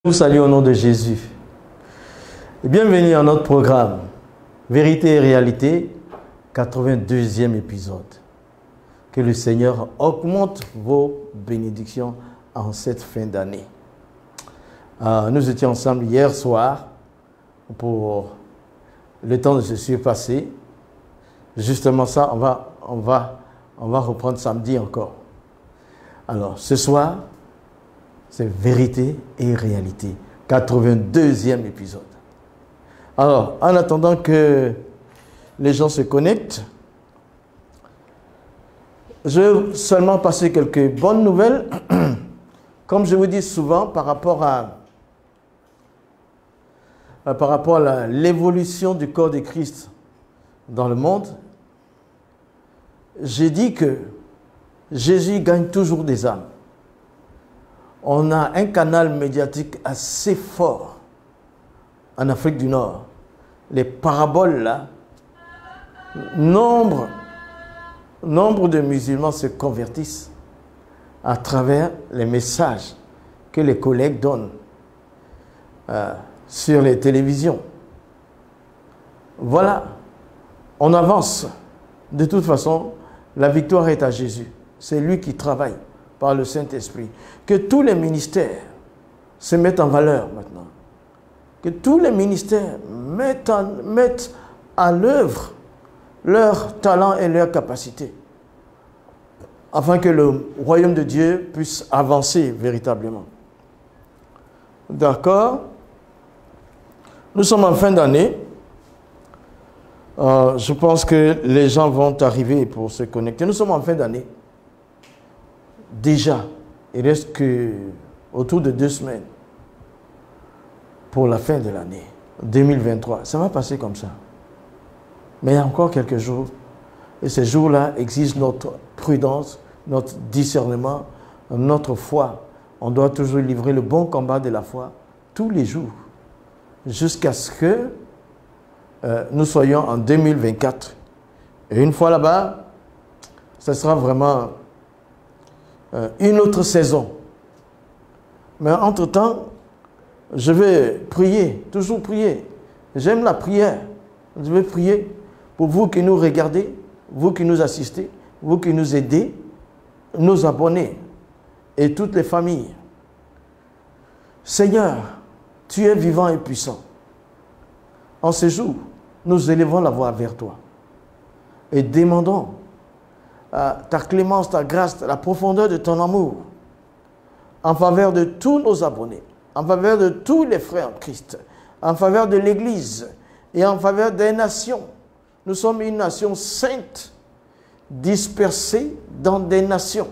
Nous saluons au nom de Jésus. Et bienvenue à notre programme Vérité et Réalité, 82e épisode. Que le Seigneur augmente vos bénédictions en cette fin d'année. Nous étions ensemble hier soir pour le temps de se surpasser. Justement ça, on va reprendre samedi encore. Alors, ce soir, c'est Vérité et Réalité, 82e épisode. Alors, en attendant que les gens se connectent, je vais seulement passer quelques bonnes nouvelles. Comme je vous dis souvent, par rapport à l'évolution du corps de Christ dans le monde, j'ai dit que Jésus gagne toujours des âmes. On a un canal médiatique assez fort en Afrique du Nord. Les paraboles là, nombre de musulmans se convertissent à travers les messages que les collègues donnent sur les télévisions. Voilà, on avance. De toute façon, la victoire est à Jésus. C'est lui qui travaille par le Saint-Esprit. Que tous les ministères se mettent en valeur maintenant. Que tous les ministères mettent à l'œuvre leur talent et leur capacité, afin que le royaume de Dieu puisse avancer véritablement. D'accord? Nous sommes en fin d'année. Je pense que les gens vont arriver pour se connecter. Nous sommes en fin d'année. Déjà, il reste que autour de 2 semaines pour la fin de l'année 2023. Ça va passer comme ça. Mais il y a encore quelques jours. Et ces jours-là exigent notre prudence, notre discernement, notre foi. On doit toujours livrer le bon combat de la foi tous les jours, jusqu'à ce que nous soyons en 2024. Et une fois là-bas, ce sera vraiment une autre saison. Mais entre-temps, je vais prier, toujours prier. J'aime la prière. Je vais prier pour vous qui nous regardez, vous qui nous assistez, vous qui nous aidez, nos abonnés et toutes les familles. Seigneur, tu es vivant et puissant. En ce jour, nous élevons la voix vers toi et demandons ta clémence, ta grâce, la profondeur de ton amour en faveur de tous nos abonnés, en faveur de tous les frères en Christ, en faveur de l'Église et en faveur des nations. Nous sommes une nation sainte, dispersée dans des nations.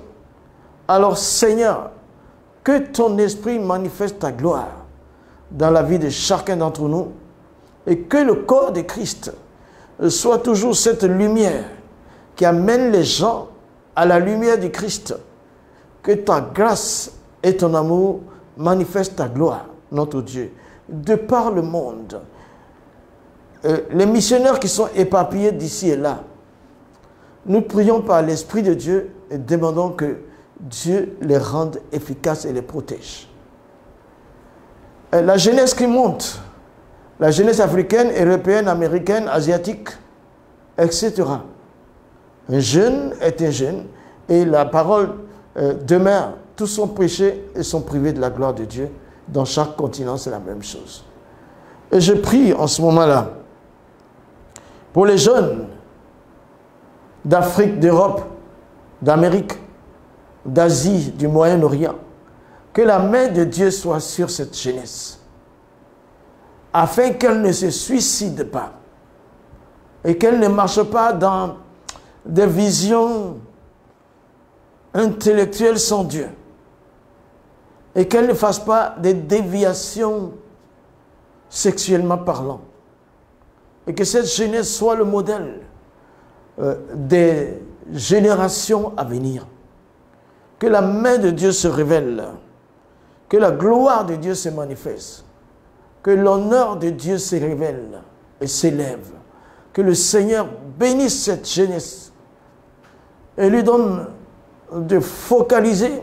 Alors Seigneur, que ton esprit manifeste ta gloire dans la vie de chacun d'entre nous et que le corps de Christ soit toujours cette lumière qui amène les gens à la lumière du Christ. Que ta grâce et ton amour manifestent ta gloire, notre Dieu, de par le monde. Les missionnaires qui sont éparpillés d'ici et là, nous prions par l'Esprit de Dieu et demandons que Dieu les rende efficaces et les protège. La jeunesse qui monte, la jeunesse africaine, européenne, américaine, asiatique, etc. Un jeune est un jeune et la parole demeure. Tous sont prêchés et sont privés de la gloire de Dieu. Dans chaque continent, c'est la même chose. Et je prie en ce moment-là pour les jeunes d'Afrique, d'Europe, d'Amérique, d'Asie, du Moyen-Orient, que la main de Dieu soit sur cette jeunesse, afin qu'elle ne se suicide pas et qu'elle ne marche pas dans des visions intellectuelles sans Dieu et qu'elle ne fasse pas des déviations sexuellement parlant et que cette jeunesse soit le modèle des générations à venir. Que la main de Dieu se révèle, que la gloire de Dieu se manifeste, que l'honneur de Dieu se révèle et s'élève, que le Seigneur bénisse cette jeunesse et lui donne de focaliser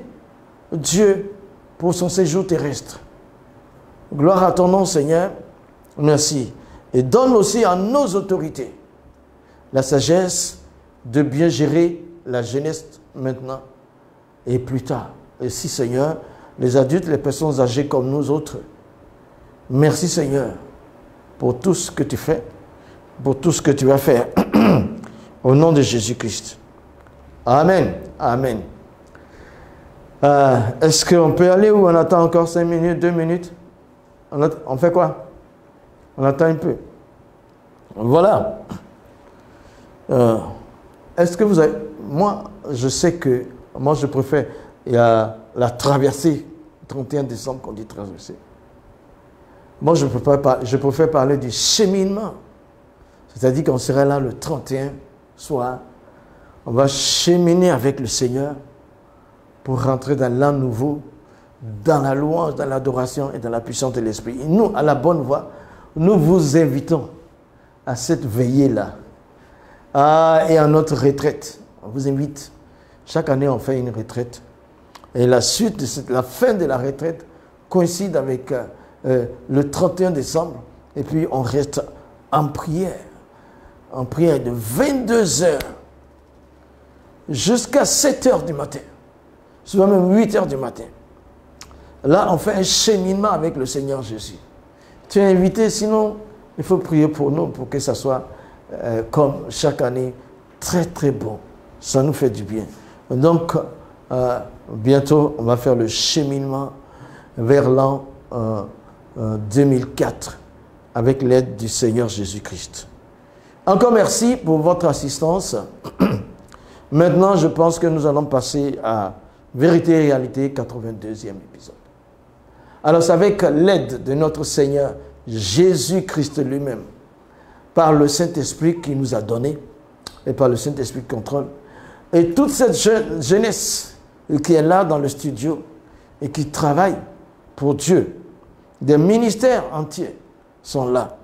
Dieu pour son séjour terrestre. Gloire à ton nom, Seigneur. Merci. Et donne aussi à nos autorités la sagesse de bien gérer la jeunesse maintenant et plus tard. Et si, Seigneur, les adultes, les personnes âgées comme nous autres, merci, Seigneur, pour tout ce que tu fais, pour tout ce que tu vas faire. Au nom de Jésus-Christ. Amen. Amen. Est-ce qu'on peut aller ou on attend encore 5 minutes, 2 minutes? On fait quoi? On attend un peu. Voilà. Est-ce que vous avez... Moi, je sais que... Moi, je préfère... Il y a la traversée, 31 décembre qu'on dit traversée. Moi, je préfère parler du cheminement. C'est-à-dire qu'on serait là le 31 soir. On va cheminer avec le Seigneur pour rentrer dans l'an nouveau, dans la louange, dans l'adoration et dans la puissance de l'Esprit. Et nous, à la bonne voie, nous vous invitons à cette veillée-là et à notre retraite. On vous invite. Chaque année, on fait une retraite. Et la suite, la fin de la retraite coïncide avec le 31 décembre. Et puis, on reste en prière. En prière de 22 heures jusqu'à 7 heures du matin. Souvent même 8 heures du matin. Là, on fait un cheminement avec le Seigneur Jésus. Tu es invité, sinon, il faut prier pour nous, pour que ça soit, comme chaque année, très très bon. Ça nous fait du bien. Donc, bientôt, on va faire le cheminement vers l'an 2004 avec l'aide du Seigneur Jésus-Christ. Encore merci pour votre assistance. Maintenant, je pense que nous allons passer à Vérité et Réalité, 82e épisode. Alors, c'est avec l'aide de notre Seigneur Jésus-Christ lui-même, par le Saint-Esprit qui nous a donné, et par le Saint-Esprit qui contrôle, et toute cette jeunesse qui est là dans le studio et qui travaille pour Dieu, des ministères entiers sont là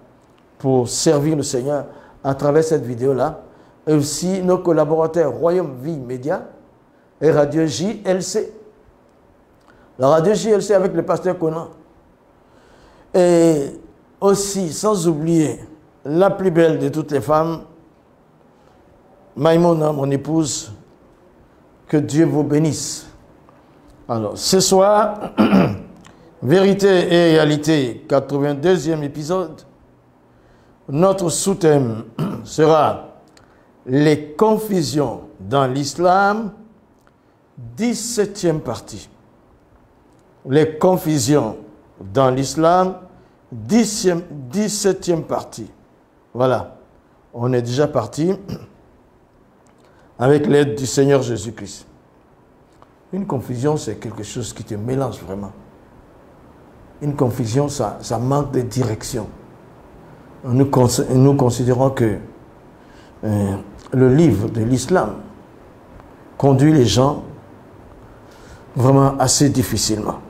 pour servir le Seigneur à travers cette vidéo-là, et aussi nos collaborateurs Royaume Vie Média et Radio JLC. La Radio JLC avec le pasteur Conan. Et aussi, sans oublier, la plus belle de toutes les femmes, Maïmona, mon épouse, que Dieu vous bénisse. Alors, ce soir, Vérité et Réalité, 82e épisode, notre sous-thème sera les confusions dans l'islam, 17e partie. Les confusions dans l'islam, 17e partie. Voilà, on est déjà parti avec l'aide du Seigneur Jésus-Christ. Une confusion, c'est quelque chose qui te mélange vraiment. Une confusion, ça manque de direction. Nous considérons que le livre de l'islam conduit les gens vraiment assez difficilement.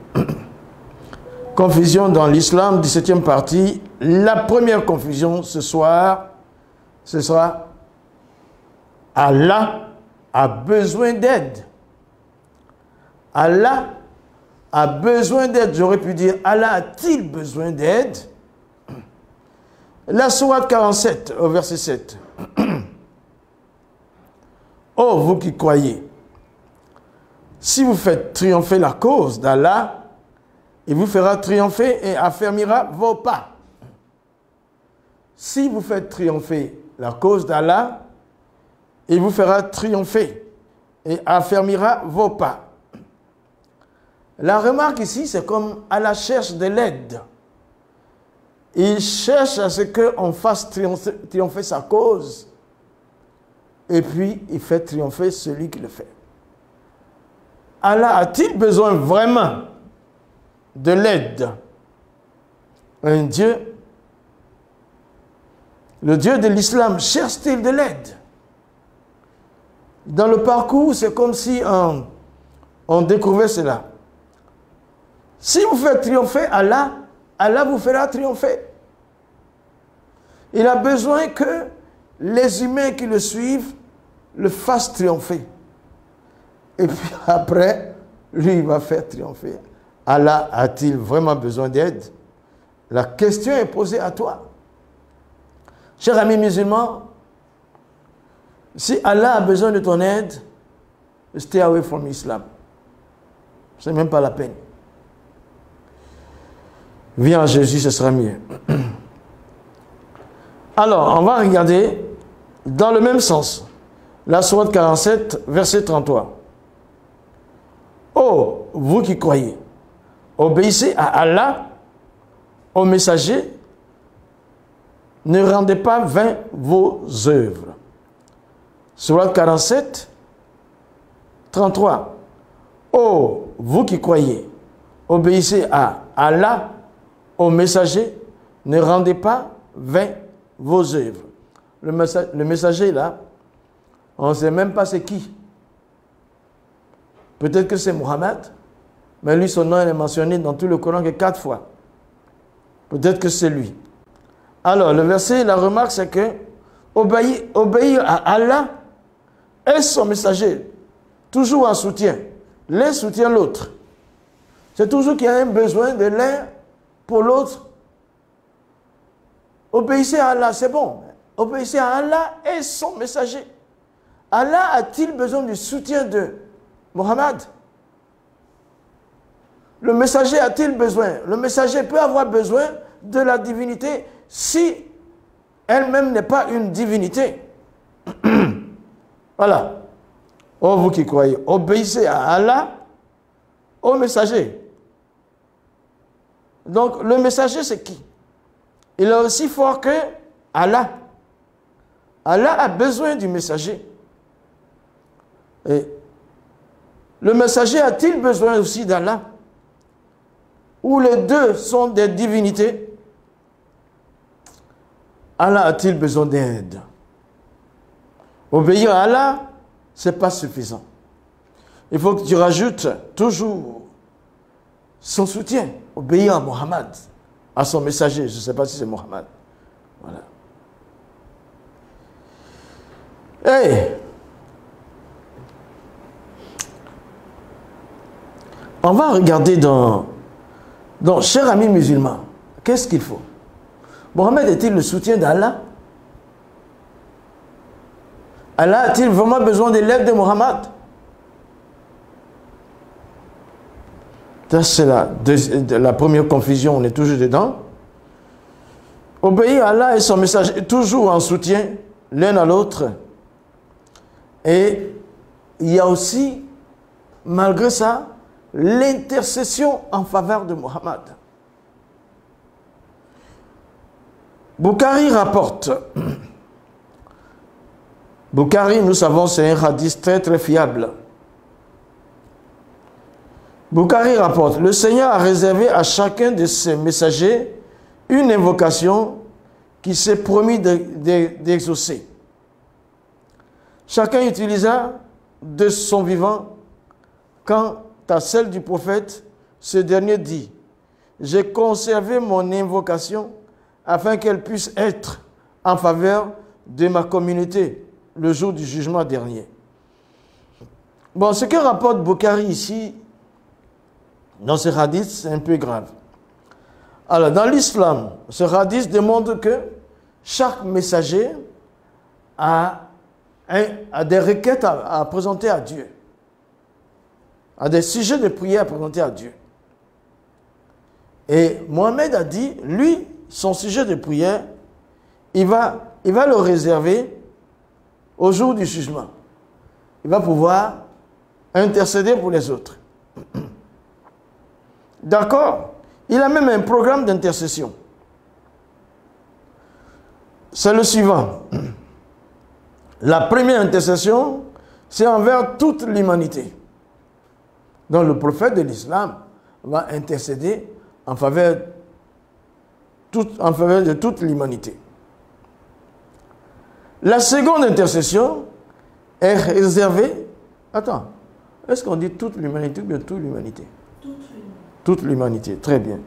Confusion dans l'islam, 17e partie. La première confusion ce soir, ce sera Allah a besoin d'aide. Allah a besoin d'aide. J'aurais pu dire Allah a-t-il besoin d'aide? La sourate 47 au verset 7. Oh, vous qui croyez, si vous faites triompher la cause d'Allah, il vous fera triompher et affermira vos pas. Si vous faites triompher la cause d'Allah, il vous fera triompher et affermira vos pas. La remarque ici, c'est comme Allah cherche de l'aide. Il cherche à ce qu'on fasse triompher sa cause. Et puis, il fait triompher celui qui le fait. Allah a-t-il besoin vraiment de l'aide? Un Dieu, le Dieu de l'islam, cherche-t-il de l'aide? Dans le parcours, c'est comme si on découvrait cela. Si vous faites triompher Allah, Allah vous fera triompher. Il a besoin que les humains qui le suivent le fassent triompher. Et puis après, lui, il va faire triompher. Allah a-t-il vraiment besoin d'aide? La question est posée à toi. Cher ami musulman, si Allah a besoin de ton aide, stay away from Islam. Ce n'est même pas la peine. Viens à Jésus, ce sera mieux. Alors, on va regarder dans le même sens. La sourate 47, verset 33. Oh, vous qui croyez, obéissez à Allah, au messager, ne rendez pas vain vos œuvres. Sourate 47, 33. Oh, vous qui croyez, obéissez à Allah, au messager, ne rendez pas vain vos œuvres. Le messager là, on ne sait même pas c'est qui. Peut-être que c'est Mohammed, mais lui, son nom est mentionné dans tout le Coran que 4 fois. Peut-être que c'est lui. Alors, le verset, la remarque, c'est que obéir à Allah et son messager, toujours en soutien. L'un soutient l'autre. C'est toujours qu'il y a un besoin de l'un pour l'autre. Obéissez à Allah, c'est bon. Obéissez à Allah et son messager. Allah a-t-il besoin du soutien de Mohammed? Le messager a-t-il besoin? Le messager peut avoir besoin de la divinité si elle-même n'est pas une divinité. Voilà. Oh, vous qui croyez, obéissez à Allah, au messager. Donc, le messager, c'est qui? Il est aussi fort que Allah. Allah a besoin du messager. Et le messager a-t-il besoin aussi d'Allah? Ou les deux sont des divinités? Allah a-t-il besoin d'aide? Obéir à Allah, ce n'est pas suffisant. Il faut que tu rajoutes toujours son soutien. Obéir à Mohammed, à son messager. Je ne sais pas si c'est Mohammed. Voilà. Hey! On va regarder dans cher ami musulman, qu'est-ce qu'il faut? Mohammed est-il le soutien d'Allah? Allah a-t-il vraiment besoin de l'aide de Mohammed? Ça, c'est la première confusion, on est toujours dedans. Obéir à Allah et son message, toujours en soutien l'un à l'autre. Et il y a aussi, malgré ça, l'intercession en faveur de Mohammed. Bukhari rapporte. Bukhari, nous savons, c'est un hadith très très fiable. Bukhari rapporte, le Seigneur a réservé à chacun de ses messagers une invocation qui s'est promis d'exaucer. Chacun utilisa de son vivant. Quant à celle du prophète, ce dernier dit, j'ai conservé mon invocation afin qu'elle puisse être en faveur de ma communauté le jour du jugement dernier. Bon, ce que rapporte Bukhari ici, dans ce hadith, c'est un peu grave. Alors, dans l'islam, ce hadith démontre que chaque messager a des requêtes à présenter à Dieu, a des sujets de prière à présenter à Dieu. Et Mohammed a dit, lui, son sujet de prière, il va le réserver au jour du jugement. Il va pouvoir intercéder pour les autres. D'accord? Il a même un programme d'intercession. C'est le suivant. La première intercession, c'est envers toute l'humanité. Donc le prophète de l'islam va intercéder en faveur de toute l'humanité. La seconde intercession est réservée... Attends, est-ce qu'on dit toute l'humanité ou bien toute l'humanité? Toute l'humanité, très bien.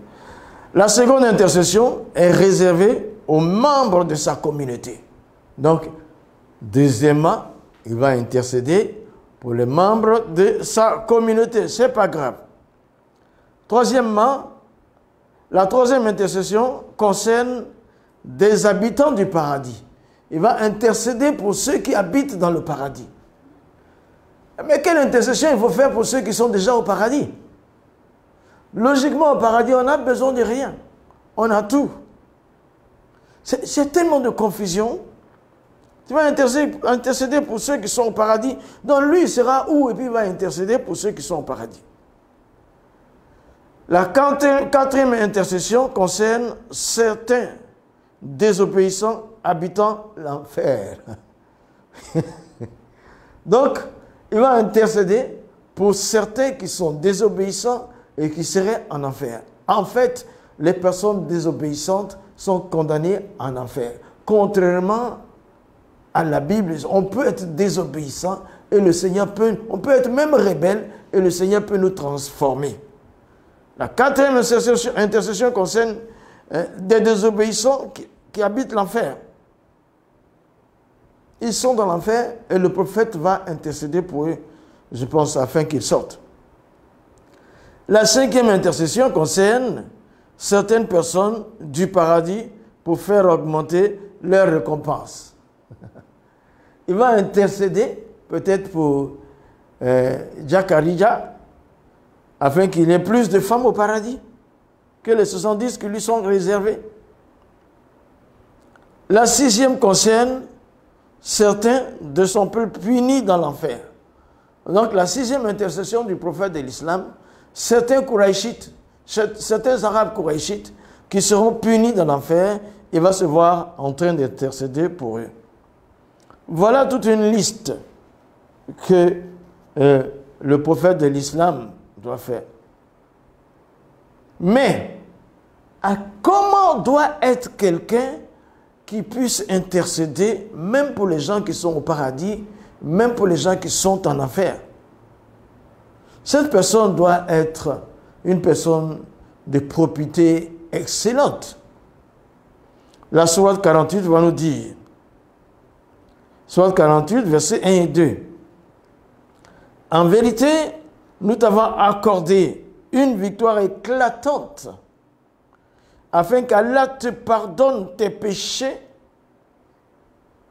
La seconde intercession est réservée aux membres de sa communauté. Donc, deuxièmement, il va intercéder pour les membres de sa communauté. Ce n'est pas grave. Troisièmement, La troisième intercession concerne des habitants du paradis. Il va intercéder pour ceux qui habitent dans le paradis. Mais quelle intercession il faut faire pour ceux qui sont déjà au paradis? Logiquement, au paradis, on n'a besoin de rien. On a tout. C'est tellement de confusion. Tu vas intercéder pour ceux qui sont au paradis. Donc lui, il sera où? Et puis il va intercéder pour ceux qui sont au paradis. La quatrième intercession concerne certains désobéissants habitant l'enfer. Donc, il va intercéder pour certains qui sont désobéissants et qui seraient en enfer. En fait, les personnes désobéissantes sont condamnées en enfer. Contrairement à la Bible, on peut être désobéissant et le Seigneur peut, on peut être même rebelle et le Seigneur peut nous transformer. La quatrième intercession concerne des désobéissants qui habitent l'enfer. Ils sont dans l'enfer et le prophète va intercéder pour eux, je pense, afin qu'ils sortent. La cinquième intercession concerne certaines personnes du paradis pour faire augmenter leur récompense. Il va intercéder peut-être pour Jacarija afin qu'il y ait plus de femmes au paradis que les 70 qui lui sont réservées. La sixième concerne certains de son peuple punis dans l'enfer. Donc la sixième intercession du prophète de l'islam, certains Quraishites, certains Arabes Quraishites qui seront punis dans l'enfer, il va se voir en train d'intercéder pour eux. Voilà toute une liste que le prophète de l'islam doit faire. Mais, comment doit être quelqu'un qui puisse intercéder, même pour les gens qui sont au paradis, même pour les gens qui sont en enfer? Cette personne doit être une personne de probité excellente. La sourate 48 va nous dire, sourate 48, versets 1 et 2. En vérité, nous t'avons accordé une victoire éclatante afin qu'Allah te pardonne tes péchés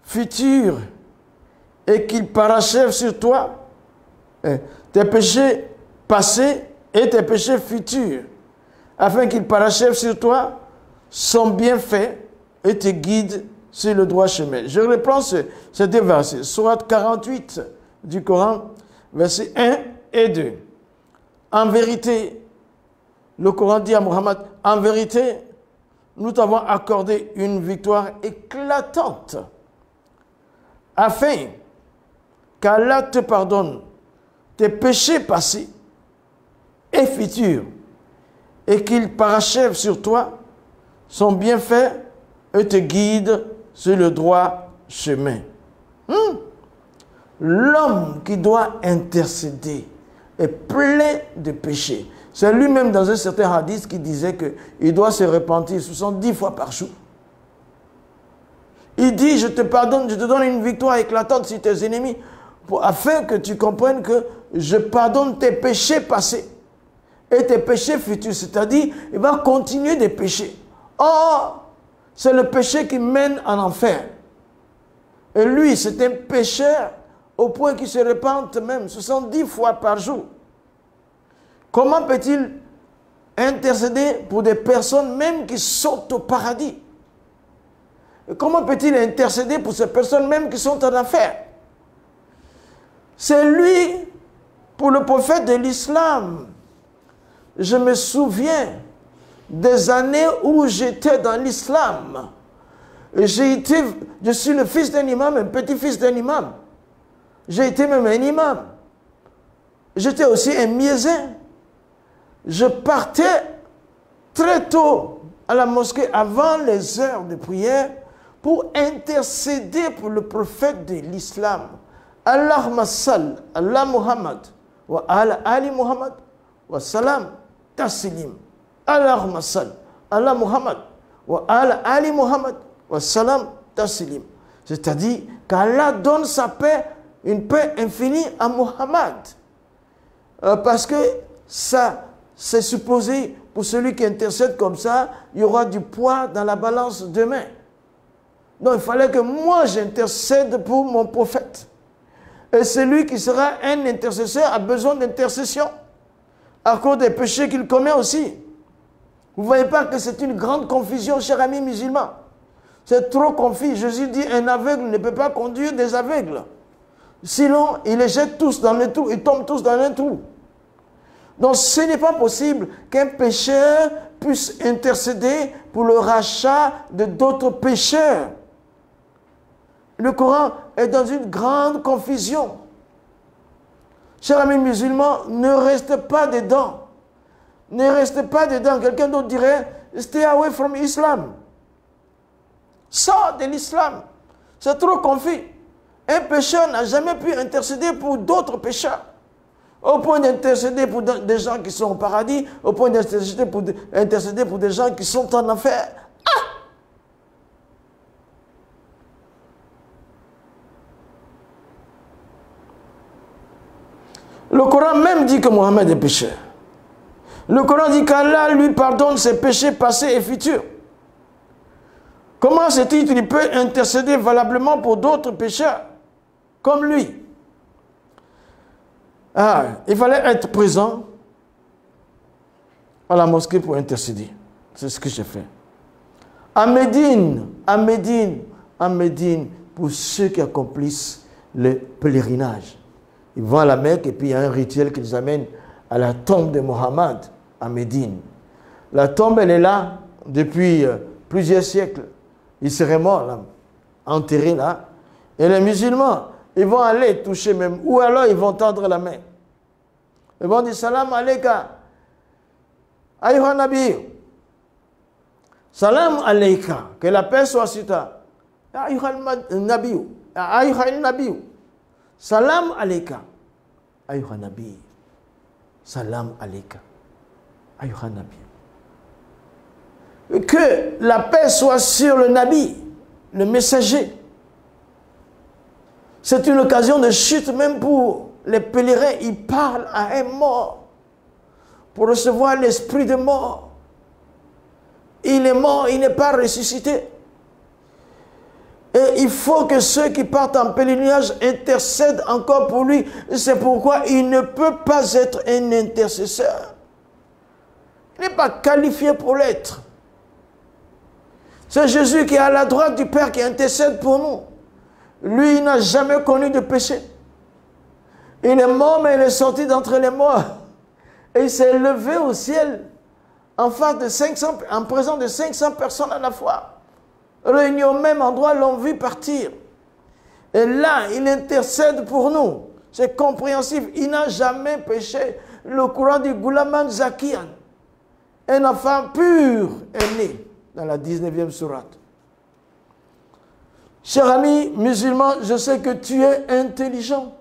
futurs et qu'il parachève sur toi tes péchés passés et tes péchés futurs, afin qu'il parachève sur toi son bienfait et te guide sur le droit chemin. Je reprends ces deux versets. Sourate 48 du Coran, versets 1 et 2. En vérité, le Coran dit à Muhammad, en vérité, nous t'avons accordé une victoire éclatante afin qu'Allah te pardonne tes péchés passés et futurs et qu'il parachève sur toi son bienfait et te guide sur le droit chemin. L'homme qui doit intercéder est plein de péchés. C'est lui-même dans un certain hadith qui disait qu'il doit se repentir 70 fois par jour. Il dit, je te pardonne, je te donne une victoire éclatante sur tes ennemis, afin que tu comprennes que je pardonne tes péchés passés et tes péchés futurs. C'est-à-dire, il va continuer de pécher. Or, c'est le péché qui mène en enfer. Et lui, c'est un pécheur au point qu'il se repente même 70 fois par jour. Comment peut-il intercéder pour des personnes même qui sont au paradis? Et comment peut-il intercéder pour ces personnes même qui sont en enfer? C'est lui, pour le prophète de l'islam. Je me souviens des années où j'étais dans l'islam. Je suis le fils d'un imam, un petit-fils d'un imam. J'ai été même un imam. J'étais aussi un muezzin. Je partais très tôt à la mosquée avant les heures de prière pour intercéder pour le prophète de l'islam. Allahumma sall ala Muhammad wa ala ali Muhammad wa salam taslim. Allahumma sall ala Muhammad wa ala ali Muhammad wa salam taslim. C'est-à-dire qu'Allah donne sa paix, une paix infinie à Muhammad. Parce que c'est supposé, pour celui qui intercède comme ça, il y aura du poids dans la balance demain. Donc il fallait que moi j'intercède pour mon prophète. Et celui qui sera un intercesseur a besoin d'intercession à cause des péchés qu'il commet aussi. Vous ne voyez pas que c'est une grande confusion, chers amis musulmans. C'est trop confus. Jésus dit un aveugle ne peut pas conduire des aveugles. Sinon, ils les jettent tous dans le trou, ils tombent tous dans un trou. Donc ce n'est pas possible qu'un pécheur puisse intercéder pour le rachat de d'autres pécheurs. Le Coran est dans une grande confusion. Chers amis musulmans, ne restez pas dedans. Ne restez pas dedans. Quelqu'un d'autre dirait, stay away from Islam. Sors de l'islam. C'est trop confus. Un pécheur n'a jamais pu intercéder pour d'autres pécheurs. Au point d'intercéder pour des gens qui sont au paradis, au point d'intercéder pour des gens qui sont en enfer. Le Coran même dit que Mohammed est pécheur. Le Coran dit qu'Allah lui pardonne ses péchés passés et futurs. Comment c'est-il qu'il peut intercéder valablement pour d'autres pécheurs comme lui? Il fallait être présent à la mosquée pour intercéder. C'est ce que j'ai fait. À Médine, pour ceux qui accomplissent le pèlerinage. Ils vont à la Mecque et puis il y a un rituel qui les amène à la tombe de Mohammed à Médine. La tombe, elle est là depuis plusieurs siècles. Il serait mort là, enterré là. Et les musulmans, ils vont aller toucher même, ou alors ils vont tendre la main. Ils vont dire salam alayka, ayuha nabi. Salam alayka, que la paix soit sur toi. Ayuha nabi, ayuha nabi. Salam alayka, ayuha nabi. Salam alayka, ayuha nabi. Que la paix soit sur le nabi, le messager. C'est une occasion de chute même pour les pèlerins. Ils parlent à un mort pour recevoir l'esprit de mort. Il est mort, il n'est pas ressuscité. Et il faut que ceux qui partent en pèlerinage intercèdent encore pour lui. C'est pourquoi il ne peut pas être un intercesseur. Il n'est pas qualifié pour l'être. C'est Jésus qui est à la droite du Père qui intercède pour nous. Lui, il n'a jamais connu de péché. Il est mort, mais il est sorti d'entre les morts. Et il s'est levé au ciel en face de 500, en présence de 500 personnes à la fois. Réunis au même endroit, l'ont vu partir. Et là, il intercède pour nous. C'est compréhensif. Il n'a jamais péché. Le Coran dit Goulaman Zakian. Un enfant pur est né dans la 19e sourate. Cher ami musulman, je sais que tu es intelligent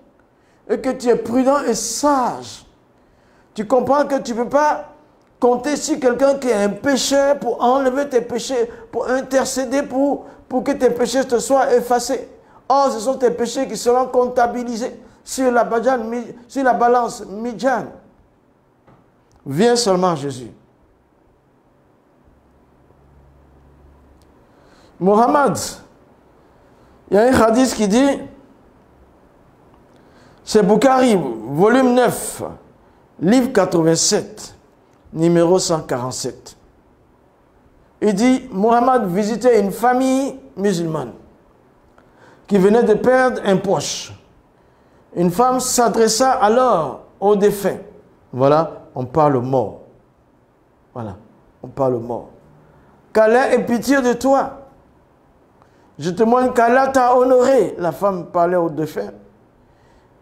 et que tu es prudent et sage. Tu comprends que tu ne peux pas compter sur quelqu'un qui est un pécheur pour enlever tes péchés, pour intercéder pour que tes péchés te soient effacés. Or, ce sont tes péchés qui seront comptabilisés sur la balance Midjan. Viens seulement Jésus. Mohammed, il y a un hadith qui dit, c'est Bukhari, volume 9, livre 87, numéro 147. Il dit, Mohammed visitait une famille musulmane qui venait de perdre un proche. Une femme s'adressa alors au défunt. Voilà, on parle mort. Voilà, on parle mort. Qu'Allah ait pitié de toi. Je témoigne qu'Allah t'a honoré. La femme parlait au défunt.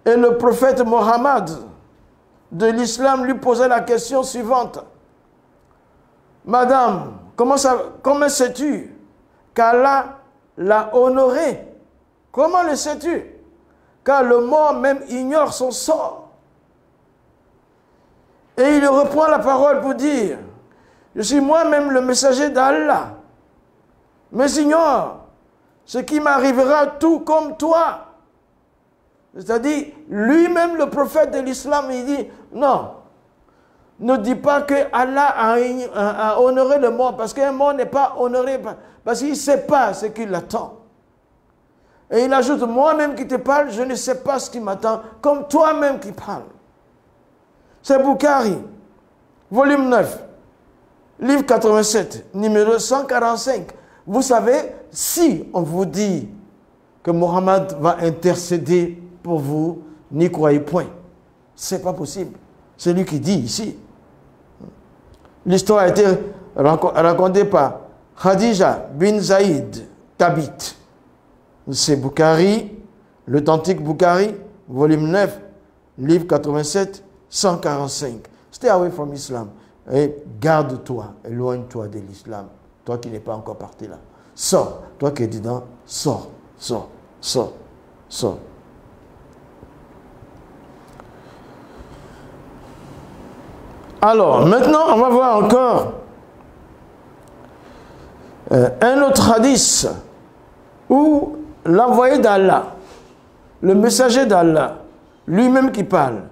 Et le prophète Mohammed de l'islam lui posait la question suivante. Madame, comment sais-tu qu'Allah l'a honoré? Comment le sais-tu? Car le mort même ignore son sort. Et il reprend la parole pour dire, je suis moi-même le messager d'Allah, mais j'ignore ce qui m'arrivera tout comme toi. C'est-à-dire, lui-même, le prophète de l'islam, il dit, non, ne dit pas que Allah a honoré le mort, parce qu'un mort n'est pas honoré, parce qu'il ne sait pas ce qui l'attend. Et il ajoute, moi-même qui te parle, je ne sais pas ce qui m'attend, comme toi-même qui parles. C'est Bukhari, volume 9, livre 87, numéro 145. Vous savez, si on vous dit que Mohammed va intercéder pour vous, n'y croyez point. Ce n'est pas possible. C'est lui qui dit ici. L'histoire a été racontée par Khadija bin Zaïd Tabit. C'est Bukhari, l'authentique Bukhari, volume 9, livre 87, 145. Stay away from Islam. Et garde-toi, éloigne-toi de l'islam. Toi qui n'es pas encore parti là. Sors. Toi qui es dedans, sors, sors, sors, sors. Alors, maintenant, on va voir encore un autre hadith où l'envoyé d'Allah, le messager d'Allah, lui-même qui parle,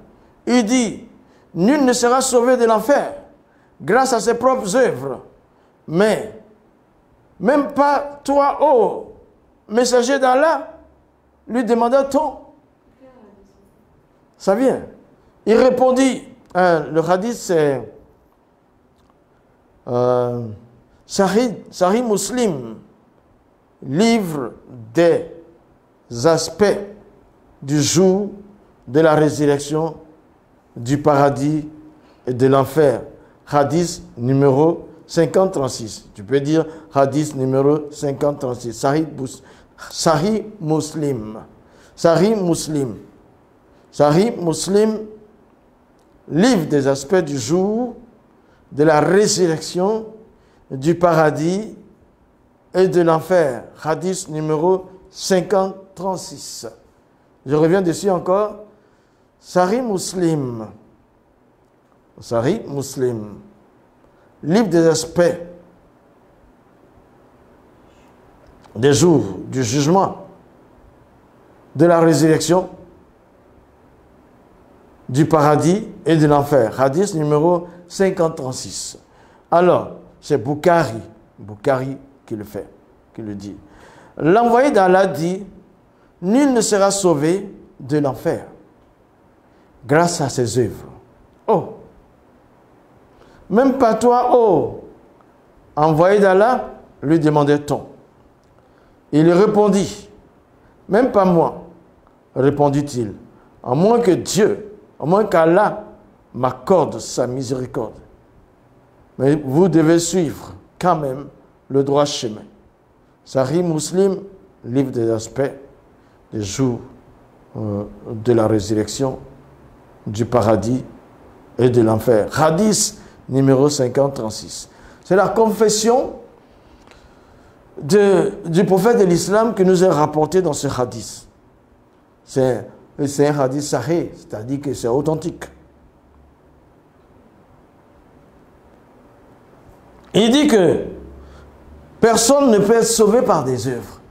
il dit, nul ne sera sauvé de l'enfer grâce à ses propres œuvres, mais même pas toi, ô messager d'Allah, lui demanda-t-on. Ça vient. Il répondit, le hadith c'est Sahih Muslim, livre des aspects du jour de la résurrection, du paradis et de l'enfer. Hadith numéro 5036. Tu peux dire hadith numéro 5036. Sahih Muslim. Sahih Muslim. Sahih Muslim, livre des aspects du jour, de la résurrection, du paradis et de l'enfer. Hadith numéro 5036. Je reviens dessus encore. Sahih Muslim. Sahih Muslim. Livre des aspects des jours du jugement, de la résurrection, du paradis et de l'enfer. Hadith numéro 5036. Alors, c'est Bukhari qui le fait, qui le dit. L'envoyé d'Allah dit, nul ne sera sauvé de l'enfer grâce à ses œuvres. Oh! Même pas toi, oh! Envoyé d'Allah, lui demandait-on. Il répondit, même pas moi, répondit-il, à moins que Dieu, à moins qu'Allah m'accorde sa miséricorde. Mais vous devez suivre quand même le droit chemin. Sahih Muslim, livre des aspects des jours de la résurrection, du paradis et de l'enfer. Hadith numéro 5036. C'est la confession du prophète de l'islam qui nous est rapporté dans ce hadith. C'est un hadith sahih, c'est-à-dire que c'est authentique. Il dit que personne ne peut être sauvé par des œuvres.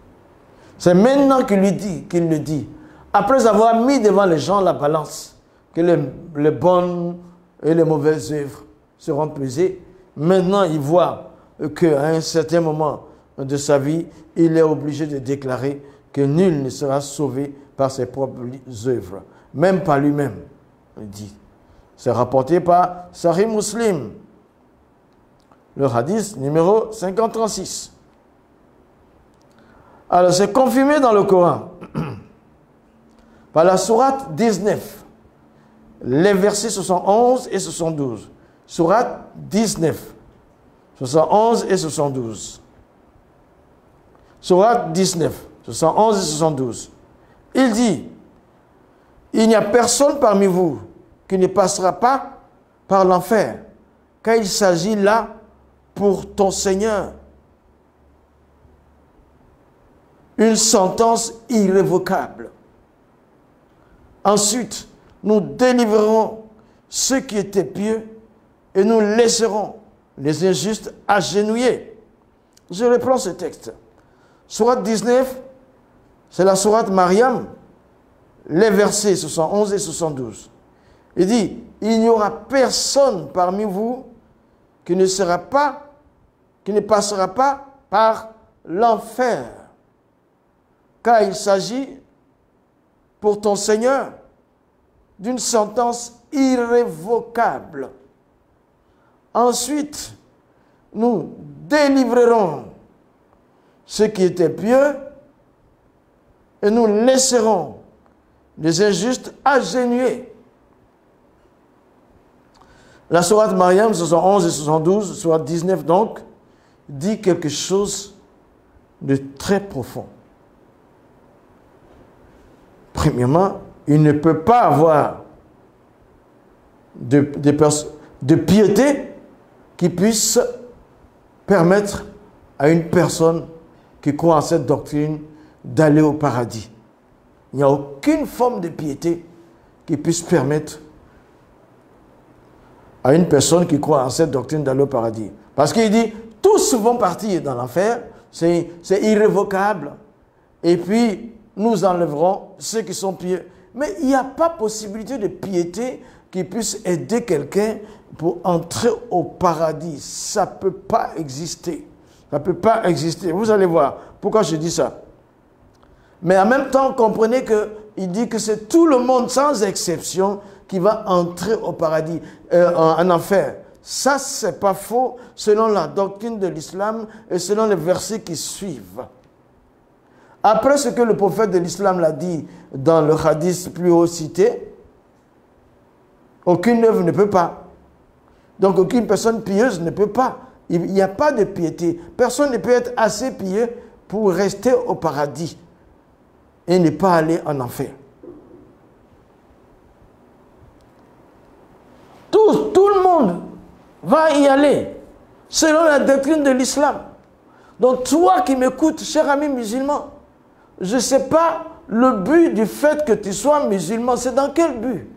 C'est maintenant qu'il le dit. Après avoir mis devant les gens la balance, que les bonnes et les mauvaises œuvres seront pesées, maintenant il voit qu'à un certain moment de sa vie, il est obligé de déclarer que nul ne sera sauvé par ses propres œuvres, même par lui-même, il dit. C'est rapporté par Sahih Muslim, le hadith numéro 5036. Alors, c'est confirmé dans le Coran par la sourate 19, les versets 71 et 72. Sourate 19, 71 et 72. Sourate 19, 71 et 72. Il dit, il n'y a personne parmi vous qui ne passera pas par l'enfer, car il s'agit là pour ton Seigneur une sentence irrévocable. Ensuite, nous délivrerons ceux qui étaient pieux et nous laisserons les injustes agenouillés. Je reprends ce texte. Sourate 19, c'est la sourate Mariam, les versets 71 et 72. Il dit, il n'y aura personne parmi vous qui ne passera pas par l'enfer. Car il s'agit pour ton Seigneur d'une sentence irrévocable. Ensuite, nous délivrerons ceux qui étaient pieux et nous laisserons les injustes agenouillés. La sourate Mariam, 71 et 72, sourate 19 donc, dit quelque chose de très profond. Premièrement, il ne peut pas avoir de piété qui puisse permettre à une personne qui croit en cette doctrine d'aller au paradis. Il n'y a aucune forme de piété qui puisse permettre à une personne qui croit en cette doctrine d'aller au paradis. Parce qu'il dit, tous vont partir dans l'enfer, c'est irrévocable, et puis nous enlèverons ceux qui sont pieux. Mais il n'y a pas possibilité de piété qui puisse aider quelqu'un pour entrer au paradis. Ça ne peut pas exister. Ça ne peut pas exister. Vous allez voir pourquoi je dis ça. Mais en même temps, comprenez qu'il dit que c'est tout le monde, sans exception, qui va entrer au paradis, en enfer. Ça, ce n'est pas faux selon la doctrine de l'islam et selon les versets qui suivent. Après ce que le prophète de l'islam l'a dit dans le hadith plus haut cité, aucune œuvre ne peut pas. Donc aucune personne pieuse ne peut pas. Il n'y a pas de piété. Personne ne peut être assez pieux pour rester au paradis et ne pas aller en enfer. Tout le monde va y aller selon la doctrine de l'islam. Donc toi qui m'écoutes, cher ami musulman, je ne sais pas le but du fait que tu sois musulman, c'est dans quel but?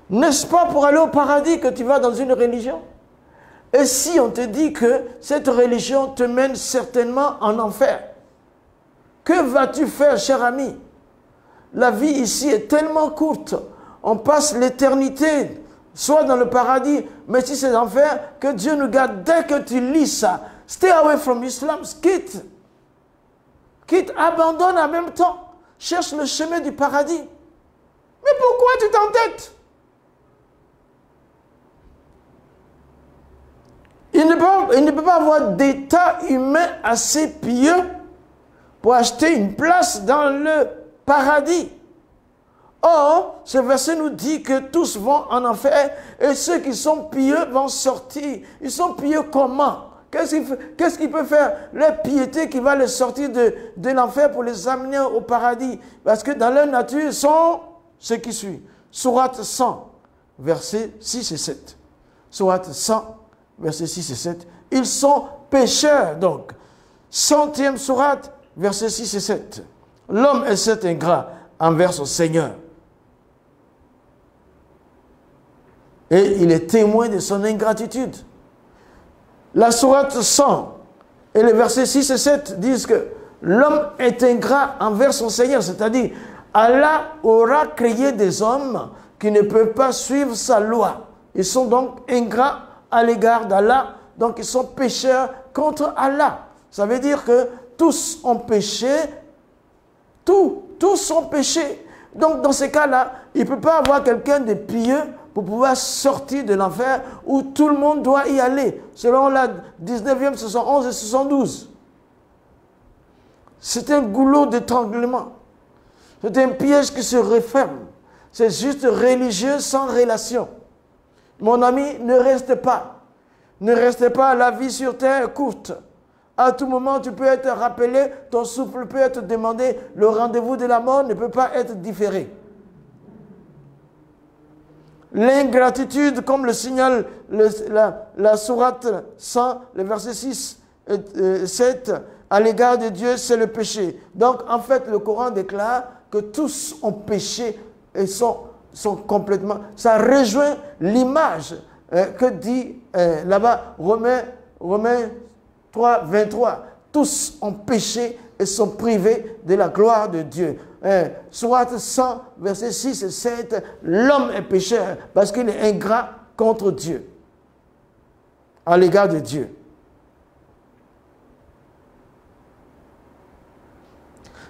N'est-ce pas pour aller au paradis que tu vas dans une religion? Et si on te dit que cette religion te mène certainement en enfer, que vas-tu faire, cher ami? La vie ici est tellement courte, on passe l'éternité soit dans le paradis, mais si c'est l'enfer, que Dieu nous garde. Dès que tu lis ça, stay away from Islam, quitte, abandonne en même temps, cherche le chemin du paradis. Mais pourquoi tu t'entêtes? Il ne peut pas avoir d'état humain assez pieux pour acheter une place dans le paradis. Or, ce verset nous dit que tous vont en enfer et ceux qui sont pieux vont sortir. Ils sont pieux comment? Qu'est-ce qu'il peut faire? Leur piété qui va les sortir de l'enfer pour les amener au paradis. Parce que dans leur nature, ils sont ce qui suit. Sourate 100, versets 6 et 7. Sourate 100, versets 6 et 7. Ils sont pécheurs, donc. 100e sourate, versets 6 et 7. L'homme est cet ingrat envers son Seigneur. Et il est témoin de son ingratitude. La sourate 100 et les versets 6 et 7 disent que l'homme est ingrat envers son Seigneur, c'est-à-dire Allah aura créé des hommes qui ne peuvent pas suivre sa loi. Ils sont donc ingrats à l'égard d'Allah, donc ils sont pécheurs contre Allah. Ça veut dire que tous ont péché, tous ont péché. Donc dans ces cas-là, il ne peut pas avoir quelqu'un de pieux pour pouvoir sortir de l'enfer où tout le monde doit y aller, selon la 19e, 71 et 72. C'est un goulot d'étranglement. C'est un piège qui se referme. C'est juste religieux sans relation. Mon ami, ne reste pas. Ne reste pas, la vie sur terre est courte. À tout moment, tu peux être rappelé, ton souffle peut être demandé, le rendez-vous de la mort ne peut pas être différé. L'ingratitude, comme le signale la sourate 100, le verset 6 et 7, à l'égard de Dieu, c'est le péché. Donc, en fait, le Coran déclare que tous ont péché et sont complètement... Ça rejoint l'image que dit là-bas Romains 3, 23. tous ont péché et sont privés de la gloire de Dieu. Sourate 100, versets 6 et 7, l'homme est pécheur parce qu'il est ingrat contre Dieu, à l'égard de Dieu.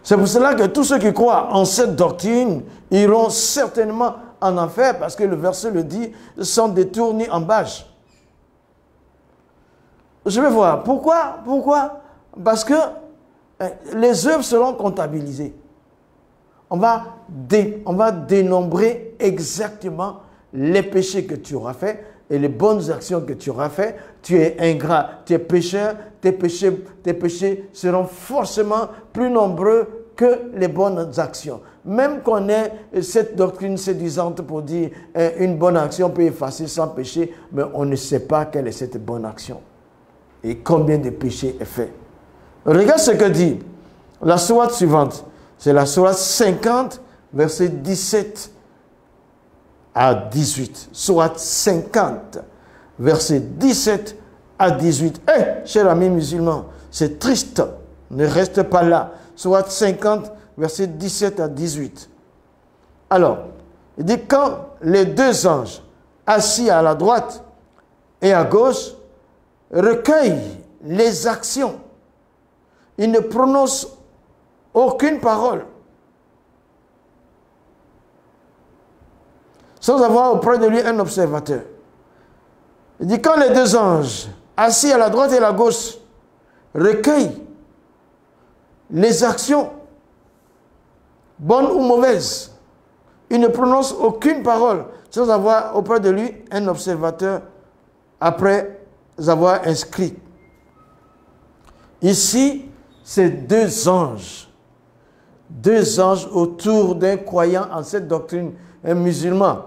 C'est pour cela que tous ceux qui croient en cette doctrine iront certainement en enfer, parce que le verset le dit, sont détournés en bâche. Je vais voir. Pourquoi? Parce que les œuvres seront comptabilisées. On va dénombrer exactement les péchés que tu auras faits et les bonnes actions que tu auras faites. Tu es ingrat, tu es pécheur, tes péchés seront forcément plus nombreux que les bonnes actions. Même qu'on ait cette doctrine séduisante pour dire une bonne action peut effacer 100 péchés, mais on ne sait pas quelle est cette bonne action et combien de péchés est fait. Regarde ce que dit la sourate suivante. C'est la sourate 50, versets 17 à 18. Sourate 50, versets 17 à 18. Chers amis musulmans, c'est triste. Ne reste pas là. Sourate 50, versets 17 à 18. Alors, il dit, quand les deux anges assis à la droite et à gauche recueillent les actions, ils ne prononcent aucune parole sans avoir auprès de lui un observateur. Il dit, quand les deux anges assis à la droite et à la gauche recueillent les actions, bonnes ou mauvaises, il ne prononce aucune parole sans avoir auprès de lui un observateur après avoir inscrit. Ici, c'est deux anges autour d'un croyant en cette doctrine, un musulman.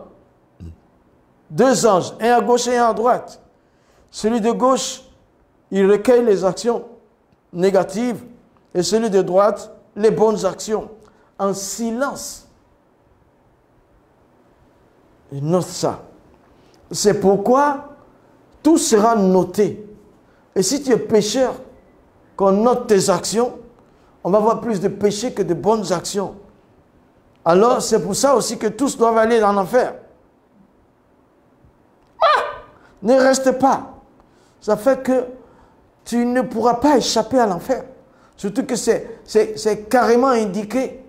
Deux anges, un à gauche et un à droite. Celui de gauche, il recueille les actions négatives et celui de droite, les bonnes actions, en silence. Il note ça. C'est pourquoi tout sera noté. Et si tu es pécheur, qu'on note tes actions, on va voir plus de péchés que de bonnes actions. Alors, c'est pour ça aussi que tous doivent aller en enfer. Ne reste pas. Ça fait que tu ne pourras pas échapper à l'enfer. Surtout que c'est carrément indiqué.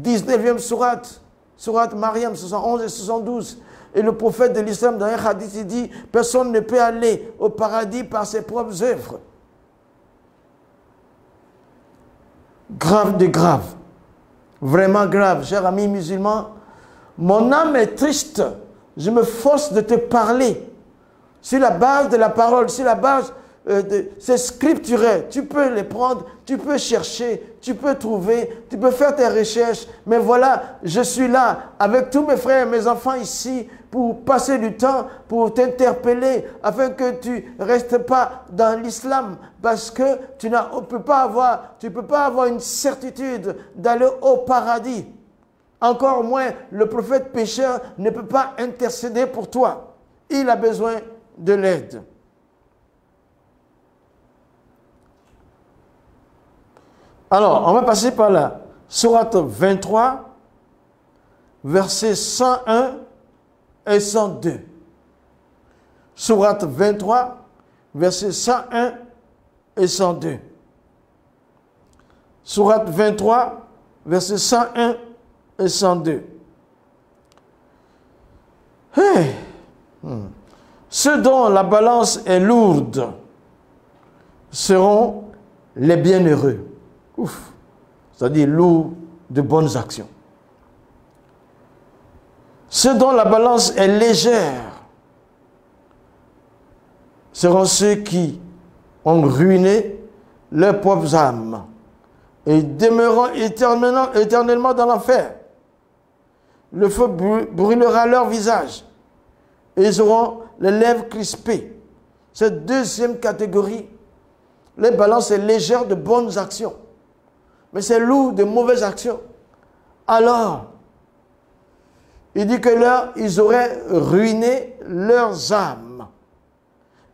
19e sourate, sourate Mariam 71 et 72. Et le prophète de l'islam, dans un hadith, il dit, personne ne peut aller au paradis par ses propres œuvres. Grave de grave. Vraiment grave. Cher ami musulman, mon âme est triste. Je me force de te parler. Sur la base de la parole, sur la base c'est scripturé. Tu peux les prendre, tu peux chercher, tu peux trouver, tu peux faire tes recherches. Mais voilà, je suis là avec tous mes frères et mes enfants ici pour passer du temps, pour t'interpeller, afin que tu ne restes pas dans l'islam. Parce que tu ne peux pas avoir une certitude d'aller au paradis. Encore moins, le prophète pécheur ne peut pas intercéder pour toi. Il a besoin de l'aide. Alors, on va passer par la sourate 23, versets 101 et 102. Sourate 23, versets 101 et 102. Sourate 23, versets 101 et 102. Hey. Ceux dont la balance est lourde seront les bienheureux. Ouf, c'est-à-dire lourd de bonnes actions. Ceux dont la balance est légère seront ceux qui ont ruiné leurs propres âmes et demeureront éternellement dans l'enfer. Le feu brûlera leur visage et ils auront les lèvres crispées. Cette deuxième catégorie, les balances est légère de bonnes actions. Mais c'est lourd de mauvaises actions. Alors, il dit que là, ils auraient ruiné leurs âmes.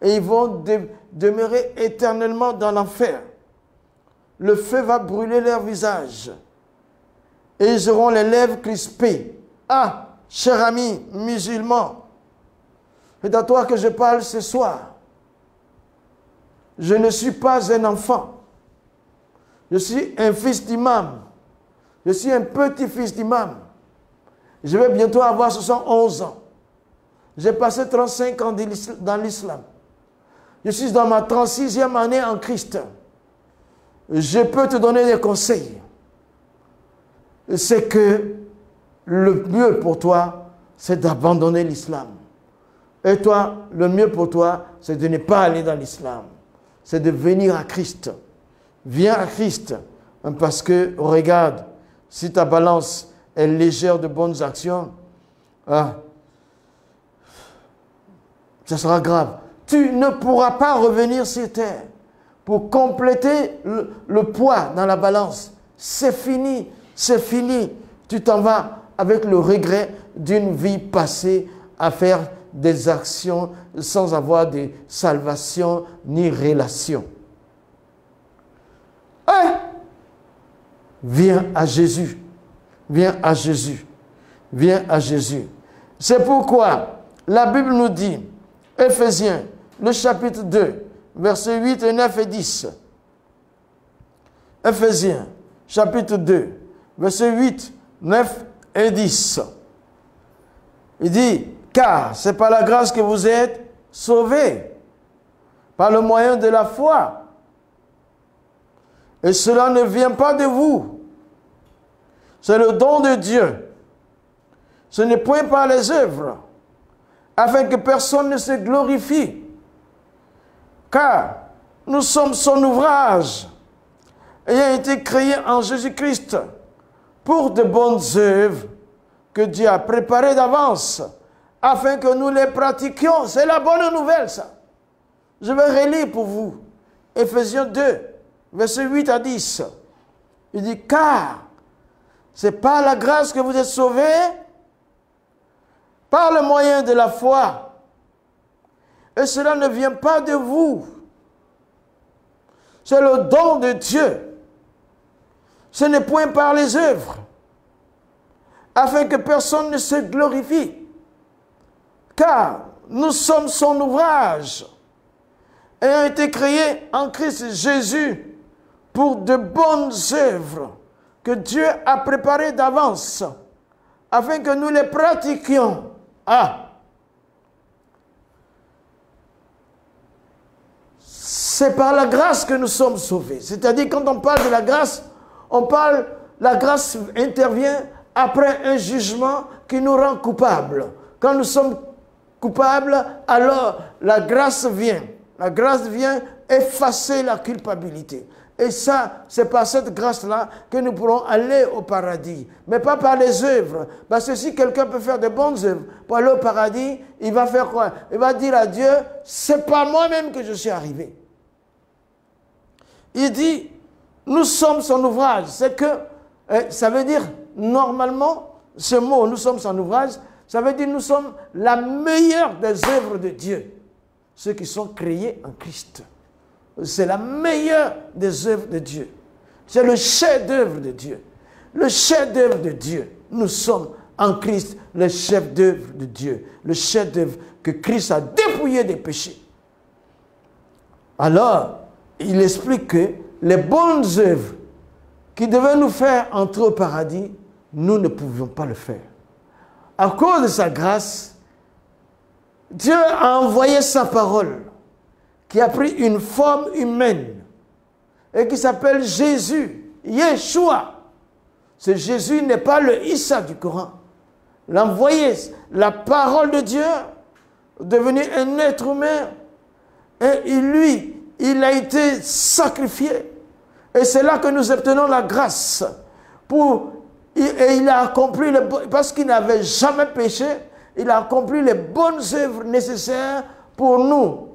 Et ils vont demeurer éternellement dans l'enfer. le feu va brûler leur visage. Et ils auront les lèvres crispées. Ah, cher ami musulman, c'est à toi que je parle ce soir. Je ne suis pas un enfant. Je suis un fils d'imam. Je suis un petit-fils d'imam. Je vais bientôt avoir 71 ans. J'ai passé 35 ans dans l'islam. Je suis dans ma 36e année en Christ. Je peux te donner des conseils. C'est que le mieux pour toi, c'est d'abandonner l'islam. Et toi, le mieux pour toi, c'est de ne pas aller dans l'islam. C'est de venir à Christ. Viens à Christ. Parce que, regarde, si ta balance est légère de bonnes actions, ça sera grave. Tu ne pourras pas revenir sur terre pour compléter le poids dans la balance. C'est fini, c'est fini. Tu t'en vas avec le regret d'une vie passée à faire des actions sans avoir de salvation ni relation. Viens à Jésus. Viens à Jésus. Viens à Jésus. C'est pourquoi la Bible nous dit, Éphésiens, le chapitre 2, versets 8 et 9 et 10. Éphésiens, chapitre 2, versets 8, 9 et 10. Il dit, car c'est par la grâce que vous êtes sauvés, par le moyen de la foi. Et cela ne vient pas de vous. C'est le don de Dieu. Ce n'est point par les œuvres, afin que personne ne se glorifie. Car nous sommes son ouvrage, ayant été créés en Jésus-Christ pour de bonnes œuvres que Dieu a préparées d'avance, afin que nous les pratiquions. C'est la bonne nouvelle, ça. Je vais relire pour vous. Éphésiens 2, versets 8 à 10. Il dit, car c'est par la grâce que vous êtes sauvés, par le moyen de la foi. Et cela ne vient pas de vous. C'est le don de Dieu. Ce n'est point par les œuvres, afin que personne ne se glorifie. Car nous sommes son ouvrage, ayant été créés en Christ Jésus pour de bonnes œuvres que Dieu a préparées d'avance, afin que nous les pratiquions. C'est par la grâce que nous sommes sauvés. C'est-à-dire, quand on parle de la grâce, la grâce intervient après un jugement qui nous rend coupables. Quand nous sommes coupables, alors la grâce vient. La grâce vient effacer la culpabilité. Et ça, c'est par cette grâce-là que nous pourrons aller au paradis. Mais pas par les œuvres. Parce que si quelqu'un peut faire de bonnes œuvres pour aller au paradis, il va faire quoi? Il va dire à Dieu, c'est pas moi-même que je suis arrivé. Il dit, nous sommes son ouvrage. C'est que, ça veut dire, normalement, ce mot, nous sommes son ouvrage, ça veut dire, nous sommes la meilleure des œuvres de Dieu. Ceux qui sont créés en Christ. C'est la meilleure des œuvres de Dieu. C'est le chef-d'œuvre de Dieu. Le chef-d'œuvre de Dieu. Nous sommes en Christ le chef-d'œuvre de Dieu. Le chef-d'œuvre que Christ a dépouillé des péchés. Alors, il explique que les bonnes œuvres qui devaient nous faire entrer au paradis, nous ne pouvions pas le faire. À cause de sa grâce, Dieu a envoyé sa parole, qui a pris une forme humaine et qui s'appelle Jésus, Yeshua. Ce Jésus n'est pas le Issa du Coran. L'envoyé, la parole de Dieu, devenu un être humain, et lui, il a été sacrifié. Et c'est là que nous obtenons la grâce. Et il a accompli, parce qu'il n'avait jamais péché, il a accompli les bonnes œuvres nécessaires pour nous.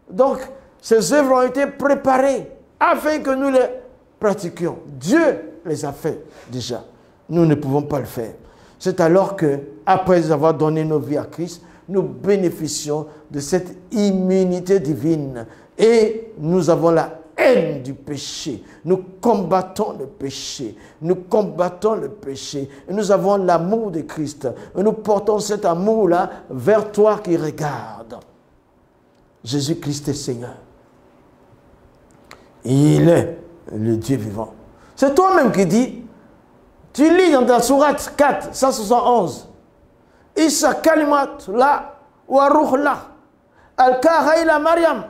Donc, ces œuvres ont été préparées afin que nous les pratiquions. Dieu les a fait déjà. Nous ne pouvons pas le faire. C'est alors que, après avoir donné nos vies à Christ, nous bénéficions de cette immunité divine. Et nous avons la haine du péché. Nous combattons le péché. Nous combattons le péché. Et nous avons l'amour de Christ. Et nous portons cet amour-là vers toi qui regardes. Jésus-Christ est Seigneur. Il est le Dieu vivant. C'est toi-même qui dis, tu lis dans ta sourate 4, 171, Isa kalimat la wa ruh la al-kaha ila Maryam.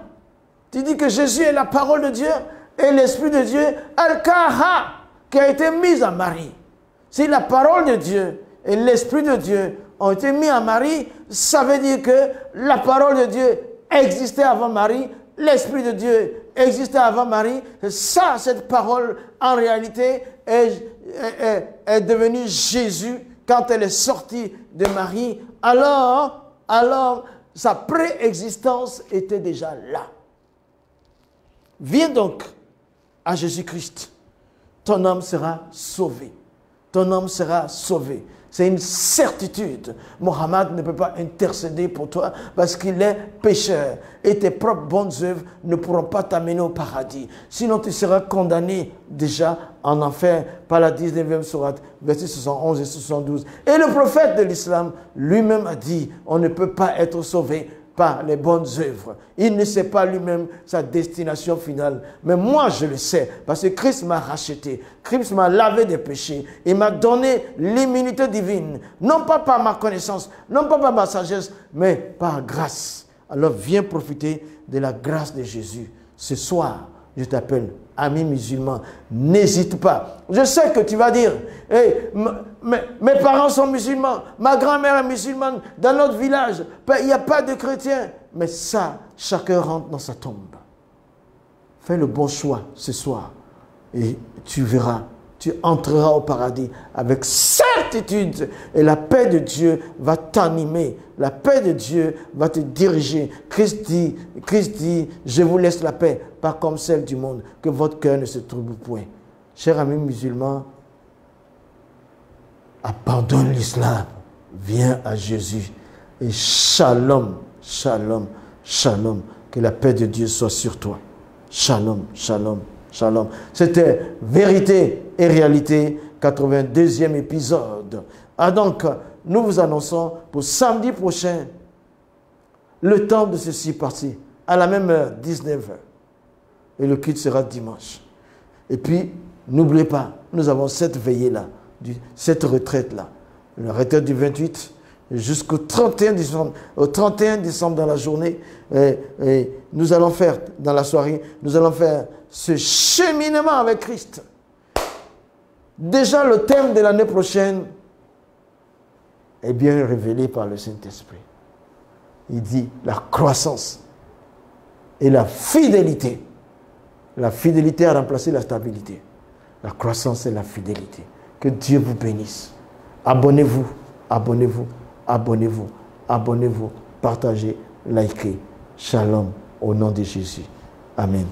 Tu dis que Jésus est la parole de Dieu et l'Esprit de Dieu, al-kaha, qui a été mise à Marie. Si la parole de Dieu et l'Esprit de Dieu ont été mis à Marie, ça veut dire que la parole de Dieu existait avant Marie, l'Esprit de Dieu existait avant Marie. Ça, cette parole, en réalité, est devenue Jésus quand elle est sortie de Marie. Alors, sa préexistence était déjà là. Viens donc à Jésus-Christ. Ton âme sera sauvée. Ton âme sera sauvée. C'est une certitude. Mohammed ne peut pas intercéder pour toi parce qu'il est pécheur. Et tes propres bonnes œuvres ne pourront pas t'amener au paradis. Sinon, tu seras condamné déjà en enfer par la 19e sourate, versets 71 et 72. Et le prophète de l'islam lui-même a dit, on ne peut pas être sauvé par les bonnes œuvres. Il ne sait pas lui-même sa destination finale. Mais moi, je le sais, parce que Christ m'a racheté. Christ m'a lavé des péchés. Il m'a donné l'immunité divine. Non pas par ma connaissance, non pas par ma sagesse, mais par grâce. Alors viens profiter de la grâce de Jésus. Ce soir, je t'appelle ami musulman. N'hésite pas. Je sais que tu vas dire, hey, mes parents sont musulmans, ma grand-mère est musulmane, dans notre village, il n'y a pas de chrétiens. Mais ça, chacun rentre dans sa tombe. Fais le bon choix ce soir et tu verras, tu entreras au paradis avec certitude et la paix de Dieu va t'animer. La paix de Dieu va te diriger. Christ dit, je vous laisse la paix, pas comme celle du monde, que votre cœur ne se trouble point. Chers amis musulmans, abandonne l'islam, viens à Jésus et shalom, shalom, shalom, que la paix de Dieu soit sur toi. Shalom, shalom, shalom. C'était Vérité et Réalité, 82e épisode. Ah donc, nous vous annonçons pour samedi prochain le temps de ceci parti, à la même heure, 19h. Et le culte sera dimanche. Et puis, n'oubliez pas, nous avons cette veillée-là, cette retraite-là. La retraite du 28 jusqu'au 31 décembre. Au 31 décembre dans la journée, et nous allons faire, dans la soirée, nous allons faire ce cheminement avec Christ. Déjà, le thème de l'année prochaine est bien révélé par le Saint-Esprit. Il dit la croissance et la fidélité. La fidélité a remplacé la stabilité. La croissance et la fidélité. Que Dieu vous bénisse. Abonnez-vous, abonnez-vous, abonnez-vous, abonnez-vous. Partagez, likez. Shalom au nom de Jésus. Amen.